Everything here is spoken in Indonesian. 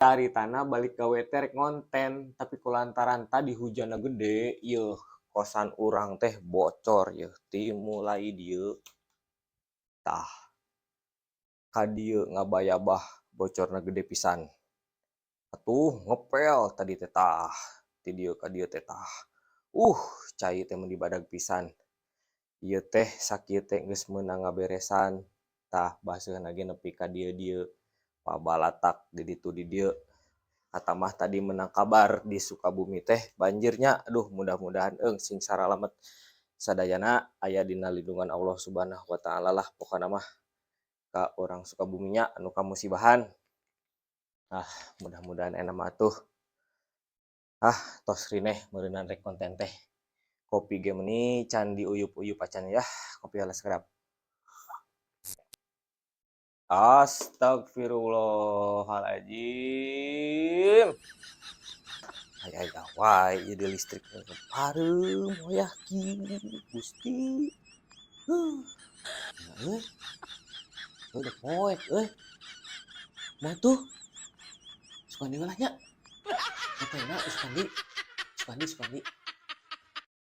Cari tanah balik gawe teh rek ngonten, tapi kulantaran tadi hujanna gede, ieuh kosan urang teh bocor yeuh ti mulai dieu tah ka dieu ngabayabah bocorna gede pisan. Atuh ngepel tadi teh tah ti dieu ka dieu teh tah. Cai teh mun dibadag pisan. Ieu teh sakieu teh geus meunang ngaberesan. Tah baseuna ge nepi ka dieu-dieu. Pabalatak di ditu di dieu. Kata mah tadi menang kabar di Sukabumi teh banjirnya. Aduh mudah-mudahan sing saralamet sadayana aya dina lindungan Allah Subhanahu wa taala lah pokona mah ka orang Sukabuminya anu kamusibahan. Mudah-mudahan enak mah atuh. Tos rineh meureunana rek konten teh. Kopi ge meuni can diuyup-uyup acan ya. Kopi alas serap. Astagfirullahaladzim. Ay wae jadi listrik parem hoyah kieu Gusti. Udah poek Mau tuh Sukandi lah nya. Katanya Sukandi.